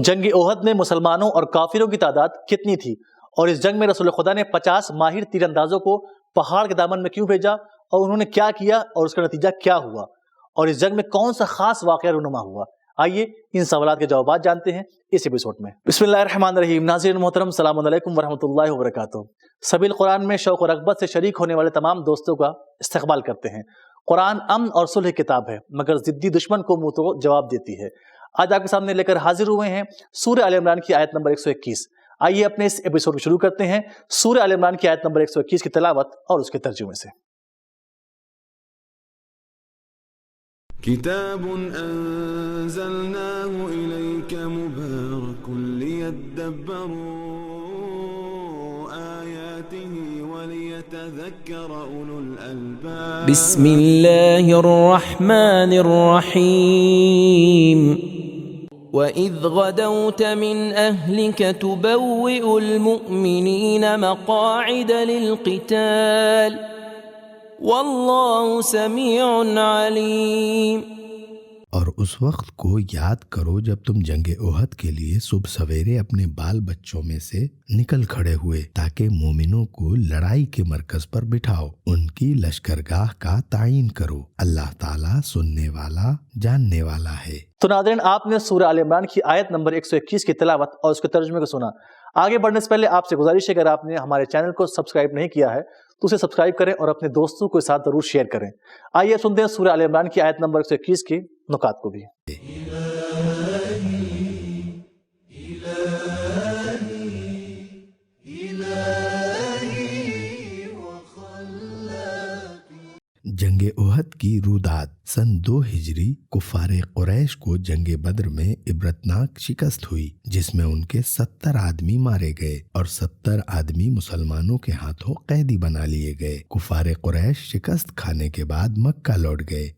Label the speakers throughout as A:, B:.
A: جنگ احد میں مسلمانوں اور کافروں کی تعداد کتنی تھی؟ اور اس جنگ میں رسول خدا نے 50 ماہر تیر اندازوں کو پہاڑ کے دامن میں کیوں بھیجا اور انہوں نے کیا کیا اور اس کا نتیجہ کیا ہوا؟ اور اس جنگ میں کون سا خاص واقعہ رونما ہوا؟ آئیے ان سوالات کے جوابات جانتے ہیں اس ایپیسوڈ میں۔ بسم اللہ الرحمن الرحیم۔ ناظرین محترم، السلام علیکم ورحمۃ اللہ وبرکاتہ۔ سبیل قرآن میں شوق و رغبت سے شریک ہونے والے تمام دوستوں کا استقبال کرتے ہیں۔ قرآن امن اور صلح کی کتاب ہے، مگر ضدی دشمن کو منہ تو جواب دیتی ہے۔ آج آپ کے سامنے لے کر حاضر ہوئے ہیں سورہ آل عمران کی آیت نمبر 121۔ آئیے اپنے اس ایپیسوڈ کو شروع کرتے ہیں سورہ آل عمران کی آیت نمبر 121 کی تلاوت اور اس کے ترجمے سے۔
B: کتاب انزلناه الیک مبارک لیدبروا آیاته ولیتذکر اولو الالباب۔
C: بسم اللہ الرحمن الرحیم۔ وَإِذْ غَدَوْتَ مِنْ أَهْلِكَ تُبَوِّئُ الْمُؤْمِنِينَ مَقَاعِدَ لِلْقِتَالِ وَاللَّهُ سَمِيعٌ عَلِيمٌ۔
D: اور اس وقت کو یاد کرو جب تم جنگ احد کے لیے صبح سویرے اپنے بال بچوں میں سے نکل کھڑے ہوئے تاکہ مومنوں کو لڑائی کے مرکز پر بٹھاؤ، ان کی لشکرگاہ کا تعین کرو، اللہ تعالیٰ سننے والا جاننے والا ہے۔
A: تو ناظرین، آپ نے سورہ آل عمران کی آیت نمبر 121 کی تلاوت اور اس کے ترجمے کو سنا۔ آگے بڑھنے سے پہلے آپ سے گزارش ہے کہ اگر آپ نے ہمارے چینل کو سبسکرائب نہیں کیا ہے تو اسے سبسکرائب کریں اور اپنے دوستوں کے ساتھ ضرور شیئر کریں۔ آئیے سنتے ہیں سورہ آل عمران کی آیت نمبر 121 کے نکات کو بھی۔
D: جنگ احد کی رودات سن 2 ہجری کفار قریش کو جنگ بدر میں عبرتناک شکست ہوئی، جس میں ان کے 70 آدمی مارے گئے اور 70 آدمی مسلمانوں کے ہاتھوں قیدی بنا لیے گئے۔ کفار قریش شکست کھانے کے بعد مکہ لوٹ گئے۔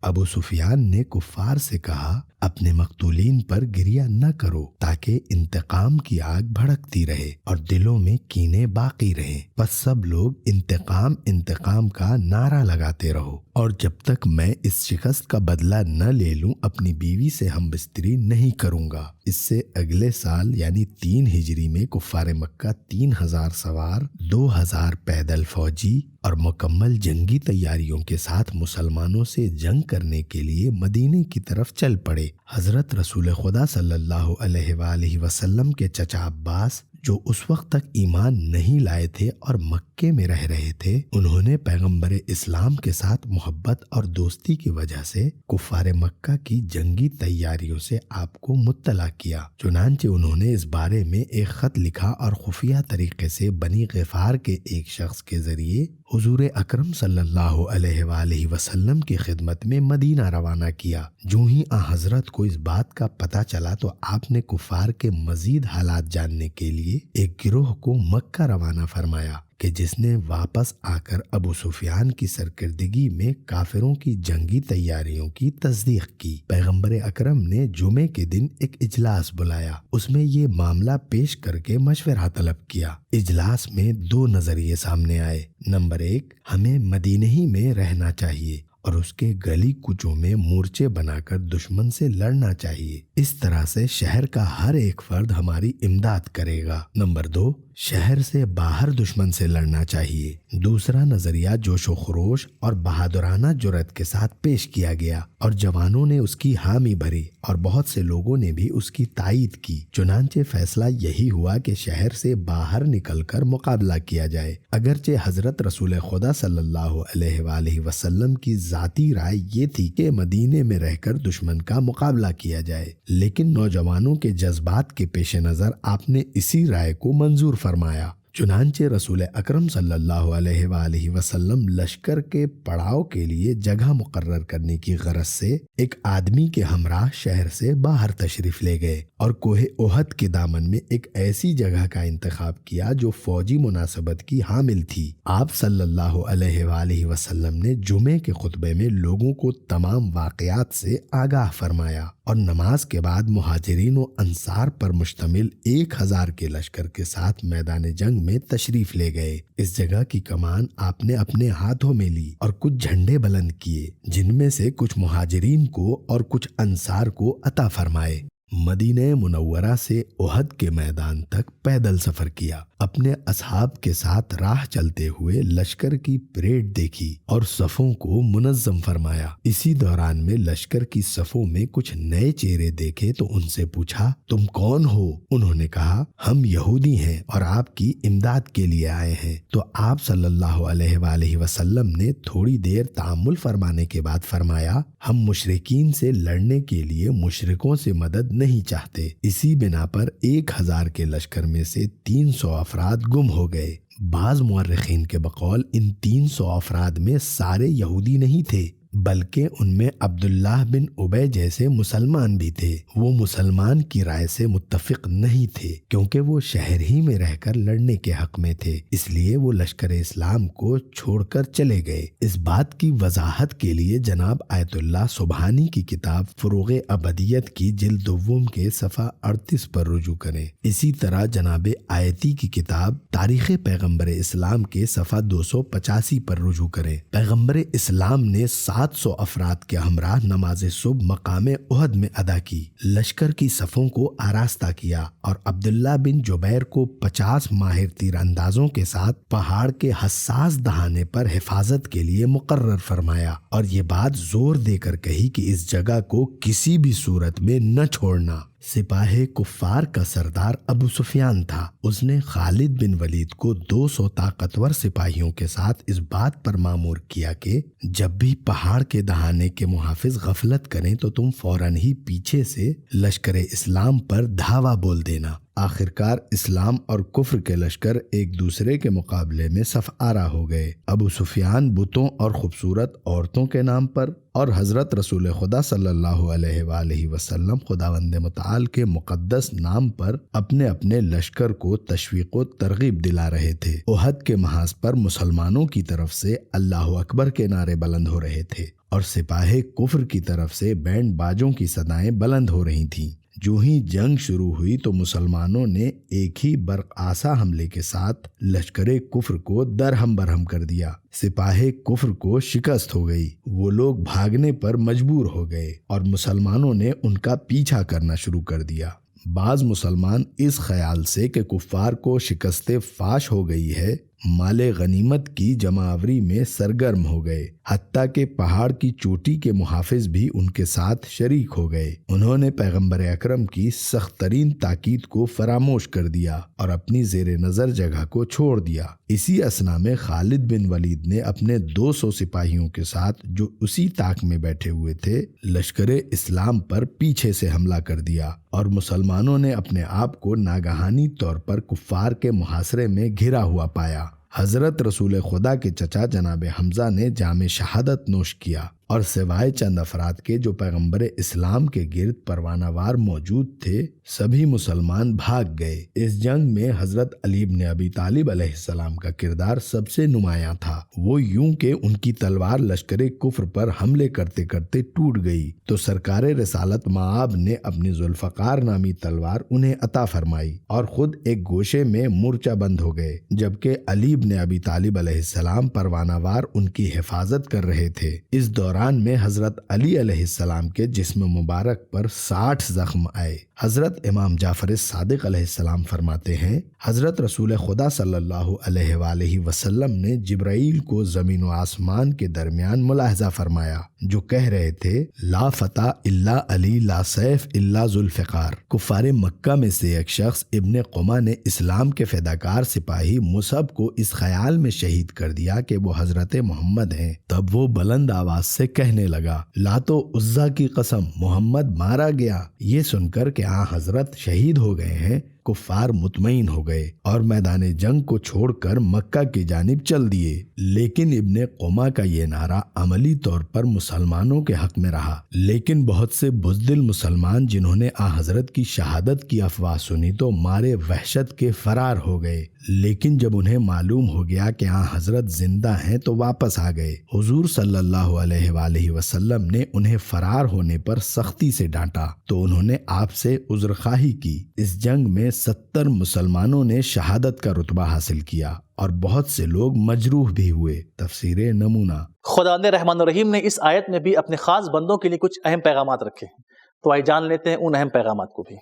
D: ابو سفیان نے کفار سے کہا، اپنے مقتولین پر گریہ نہ کرو تاکہ انتقام کی آگ بھڑکتی رہے اور دلوں میں کینے باقی رہیں، پس سب لوگ انتقام انتقام کا نعرہ لگاتے رہو، اور جب تک میں اس شکست کا بدلہ نہ لے لوں اپنی بیوی سے ہم بستری نہیں کروں گا۔ اس سے اگلے سال یعنی 3 ہجری میں کفار مکہ 3000 سوار، 2000 پیدل فوجی اور مکمل جنگی تیاریوں کے ساتھ مسلمانوں سے جنگ کرنے کے لیے مدینے کی طرف چل پڑے۔ حضرت رسول خدا صلی اللہ علیہ وآلہ وسلم کے چچا عباس، جو اس وقت تک ایمان نہیں لائے تھے اور مکے میں رہ رہے تھے، انہوں نے پیغمبر اسلام کے ساتھ محبت اور دوستی کی وجہ سے کفار مکہ کی جنگی تیاریوں سے آپ کو مطلع کیا۔ چنانچہ انہوں نے اس بارے میں ایک خط لکھا اور خفیہ طریقے سے بنی غفار کے ایک شخص کے ذریعے حضور اکرم صلی اللہ علیہ وآلہ وسلم کی خدمت میں مدینہ روانہ کیا۔ جو ہی حضرت کو اس بات کا پتہ چلا تو آپ نے کفار کے مزید حالات جاننے کے لیے ایک گروہ کو مکہ روانہ فرمایا کہ جس نے واپس آ کر ابو سفیان کی سرکردگی میں کافروں کی جنگی تیاریوں کی تصدیق کی۔ پیغمبر اکرم نے جمعے کے دن ایک اجلاس بلایا، اس میں یہ معاملہ پیش کر کے مشورہ طلب کیا۔ اجلاس میں 2 نظریے سامنے آئے۔ نمبر 1، ہمیں مدینے ہی میں رہنا چاہیے اور اس کے گلی کوچوں میں مورچے بنا کر دشمن سے لڑنا چاہیے، اس طرح سے شہر کا ہر ایک فرد ہماری امداد کرے گا۔ نمبر 2، شہر سے باہر دشمن سے لڑنا چاہیے۔ دوسرا نظریہ جوش و خروش اور بہادرانہ جرأت کے ساتھ پیش کیا گیا اور جوانوں نے اس کی حامی بھری اور بہت سے لوگوں نے بھی اس کی تائید کی۔ چنانچہ فیصلہ یہی ہوا کہ شہر سے باہر نکل کر مقابلہ کیا جائے۔ اگرچہ حضرت رسول خدا صلی اللہ علیہ وآلہ وسلم کی ذاتی رائے یہ تھی کہ مدینے میں رہ کر دشمن کا مقابلہ کیا جائے، لیکن نوجوانوں کے جذبات کے پیش نظر آپ نے اسی رائے کو منظور فرمایا۔ چنانچہ رسول اکرم صلی اللہ علیہ وآلہ وسلم لشکر کے پڑاؤ کے لیے جگہ مقرر کرنے کی غرض سے ایک آدمی کے ہمراہ شہر سے باہر تشریف لے گئے اور کوہ احد کے دامن میں ایک ایسی جگہ کا انتخاب کیا جو فوجی مناسبت کی حامل تھی۔ آپ صلی اللہ علیہ وآلہ وسلم نے جمعے کے خطبے میں لوگوں کو تمام واقعات سے آگاہ فرمایا اور نماز کے بعد مہاجرین و انصار پر مشتمل 1000 کے لشکر کے ساتھ میدان جنگ میں تشریف لے گئے۔ اس جگہ کی کمان آپ نے اپنے ہاتھوں میں لی اور کچھ جھنڈے بلند کیے، جن میں سے کچھ مہاجرین کو اور کچھ انصار کو عطا فرمائے۔ مدینہ منورہ سے احد کے میدان تک پیدل سفر کیا، اپنے اصحاب کے ساتھ راہ چلتے ہوئے لشکر کی پریڈ دیکھی اور صفوں کو منظم فرمایا۔ اسی دوران میں لشکر کی صفوں میں کچھ نئے چہرے دیکھے تو ان سے پوچھا، تم کون ہو؟ انہوں نے کہا، ہم یہودی ہیں اور آپ کی امداد کے لیے آئے ہیں۔ تو آپ صلی اللہ علیہ وآلہ وسلم نے تھوڑی دیر تأمل فرمانے کے بعد فرمایا، ہم مشرکین سے لڑنے کے لیے مشرکوں سے مدد نہیں چاہتے۔ اسی بنا پر 1000 کے لشکر میں سے 300 افراد گم ہو گئے۔ بعض مورخین کے بقول ان 300 افراد میں سارے یہودی نہیں تھے، بلکہ ان میں عبداللہ بن ابی جیسے مسلمان بھی تھے۔ وہ مسلمان کی رائے سے متفق نہیں تھے کیونکہ وہ شہر ہی میں رہ کر لڑنے کے حق میں تھے، اس لیے وہ لشکر اسلام کو چھوڑ کر چلے گئے۔ اس بات کی وضاحت کے لیے جناب آیت اللہ سبحانی کی کتاب فروغ ابدیت کی جلد دوم کے صفحہ 38 پر رجوع کریں۔ اسی طرح جناب آیتی کی کتاب تاریخ پیغمبر اسلام کے صفحہ 285 پر رجوع کریں۔ پیغمبر اسلام نے 700 افراد کے ہمراہ نماز صبح مقام احد میں ادا کی، لشکر کی صفوں کو آراستہ کیا اور عبداللہ بن جبیر کو 50 ماہر تیر اندازوں کے ساتھ پہاڑ کے حساس دہانے پر حفاظت کے لیے مقرر فرمایا اور یہ بات زور دے کر کہی کہ اس جگہ کو کسی بھی صورت میں نہ چھوڑنا۔ سپاہ کفار کا سردار ابو سفیان تھا۔ اس نے خالد بن ولید کو 200 طاقتور سپاہیوں کے ساتھ اس بات پر مامور کیا کہ جب بھی پہاڑ کے دہانے کے محافظ غفلت کریں تو تم فوراً ہی پیچھے سے لشکر اسلام پر دھاوا بول دینا۔ آخرکار اسلام اور کفر کے لشکر ایک دوسرے کے مقابلے میں صف آرا ہو گئے۔ ابو سفیان بتوں اور خوبصورت عورتوں کے نام پر اور حضرت رسول خدا صلی اللہ علیہ وآلہ وسلم خداوند متعال کے مقدس نام پر اپنے اپنے لشکر کو تشویق و ترغیب دلا رہے تھے۔ احد کے محاذ پر مسلمانوں کی طرف سے اللہ اکبر کے نعرے بلند ہو رہے تھے اور سپاہ کفر کی طرف سے بینڈ باجوں کی صدائیں بلند ہو رہی تھیں۔ جو ہی جنگ شروع ہوئی تو مسلمانوں نے ایک ہی برق آسا حملے کے ساتھ لشکر کفر کو درہم برہم کر دیا۔ سپاہ کفر کو شکست ہو گئی، وہ لوگ بھاگنے پر مجبور ہو گئے اور مسلمانوں نے ان کا پیچھا کرنا شروع کر دیا۔ بعض مسلمان اس خیال سے کہ کفار کو شکست فاش ہو گئی ہے مال غنیمت کی جمع آوری میں سرگرم ہو گئے، حتیٰ کہ پہاڑ کی چوٹی کے محافظ بھی ان کے ساتھ شریک ہو گئے۔ انہوں نے پیغمبر اکرم کی سخت ترین تاکید کو فراموش کر دیا اور اپنی زیر نظر جگہ کو چھوڑ دیا۔ اسی اثنا میں خالد بن ولید نے اپنے 200 سپاہیوں کے ساتھ جو اسی طاق میں بیٹھے ہوئے تھے لشکر اسلام پر پیچھے سے حملہ کر دیا اور مسلمانوں نے اپنے آپ کو ناگہانی طور پر کفار کے محاصرے میں گھرا ہوا پایا۔ حضرت رسول خدا کے چچا جناب حمزہ نے جام شہادت نوش کیا اور سوائے چند افراد کے جو پیغمبر اسلام کے گرد پروانہ وار موجود تھے سبھی مسلمان بھاگ گئے۔ اس جنگ میں حضرت علی بن ابی طالب علیہ السلام کا کردار سب سے نمایاں تھا۔ وہ یوں کہ ان کی تلوار لشکر کفر پر حملے کرتے کرتے ٹوٹ گئی تو سرکار رسالت مآب نے اپنی ذوالفقار نامی تلوار انہیں عطا فرمائی اور خود ایک گوشے میں مورچہ بند ہو گئے، جبکہ علی بن ابی طالب علیہ السلام پروانہ وار ان کی حفاظت کر رہے تھے۔ اس دوران میں حضرت علی علیہ السلام کے جسم مبارک پر 60 زخم آئے۔ حضرت امام جعفر صادق علیہ السلام فرماتے ہیں، حضرت رسول خدا صلی اللہ علیہ وآلہ وسلم نے جبرائیل کو زمین و آسمان کے درمیان ملاحظہ فرمایا جو کہہ رہے تھے، لا فتح الا علی لا سیف الا ذوالفقار۔ کفار مکہ میں سے ایک شخص ابن قمہ نے اسلام کے فداکار سپاہی مصعب کو اس خیال میں شہید کر دیا کہ وہ حضرت محمد ہیں۔ تب وہ بلند آواز سے کہنے لگا، لات و عزا کی قسم، محمد مارا گیا۔ یہ سن کر کہ حضرت شہید ہو گئے ہیں کفار مطمئن ہو گئے اور میدان جنگ کو چھوڑ کر مکہ کی جانب چل دیے، لیکن ابن قمہ کا یہ نعرہ عملی طور پر مسلمانوں کے حق میں رہا۔ لیکن بہت سے بزدل مسلمان جنہوں نے حضرت کی شہادت کی افواہ سنی تو مارے وحشت کے فرار ہو گئے، لیکن جب انہیں معلوم ہو گیا کہ حضرت زندہ ہیں تو واپس آ گئے۔ حضور صلی اللہ علیہ وآلہ وسلم نے انہیں فرار ہونے پر سختی سے ڈانٹا تو انہوں نے آپ سے عذر خواہی کی۔ اس جنگ میں 70 مسلمانوں نے شہادت کا رتبہ حاصل کیا اور بہت سے لوگ مجروح بھی ہوئے۔ تفسیر نمونہ۔
A: خداوند رحمان الرحیم نے اس آیت میں بھی اپنے خاص بندوں کے لیے کچھ اہم پیغامات رکھے ہیں۔ تو آئیے جان لیتے ہیں ان اہم پیغامات کو بھی۔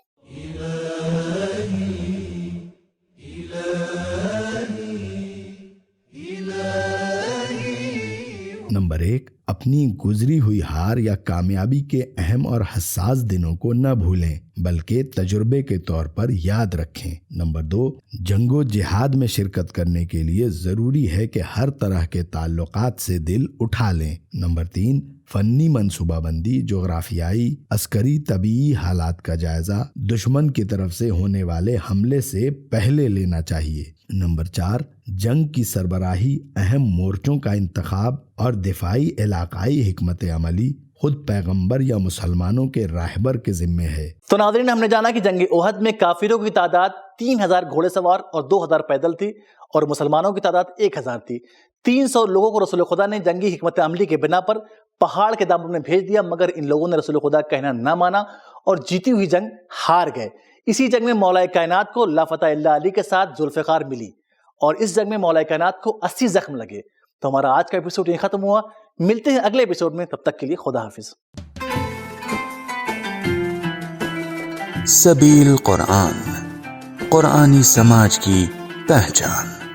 D: نمبر 1، اپنی گزری ہوئی ہار یا کامیابی کے اہم اور حساس دنوں کو نہ بھولیں بلکہ تجربے کے طور پر یاد رکھیں۔ نمبر 2، جنگ و جہاد میں شرکت کرنے کے لیے ضروری ہے کہ ہر طرح کے تعلقات سے دل اٹھا لیں۔ نمبر 3، فنی منصوبہ بندی، جغرافیائی، عسکری، طبعی حالات کا جائزہ دشمن کی طرف سے ہونے والے حملے سے پہلے لینا چاہیے۔ نمبر 4، جنگ کی سربراہی، اہم مورچوں کا انتخاب اور دفاعی علاقائی حکمت عملی خود پیغمبر یا مسلمانوں کے راہبر کے ذمے ہے۔
A: تو ناظرین، ہم نے جانا کہ جنگ احد میں کافروں کی تعداد 3000 گھوڑے سوار اور 2000 پیدل تھی، اور مسلمانوں کی تعداد 1000 تھی۔ 300 لوگوں کو رسول خدا نے جنگی حکمت عملی کے بنا پر پہاڑ کے دامن میں بھیج دیا، مگر ان لوگوں نے رسول خدا کہنا نہ مانا اور جیتی ہوئی جنگ ہار گئے۔ اسی جنگ میں مولا کائنات کو لا فتح الا علی کے ساتھ ذوالفقار ملی، اور اس جنگ میں مولا کائنات کو 80 زخم لگے۔ تو ہمارا آج کا ایپیسوڈ یہیں ختم ہوا، ملتے ہیں اگلے ایپیسوڈ میں، تب تک کے لیے خدا حافظ۔
E: سبیل قرآن، قرآنی سماج کی پہچان۔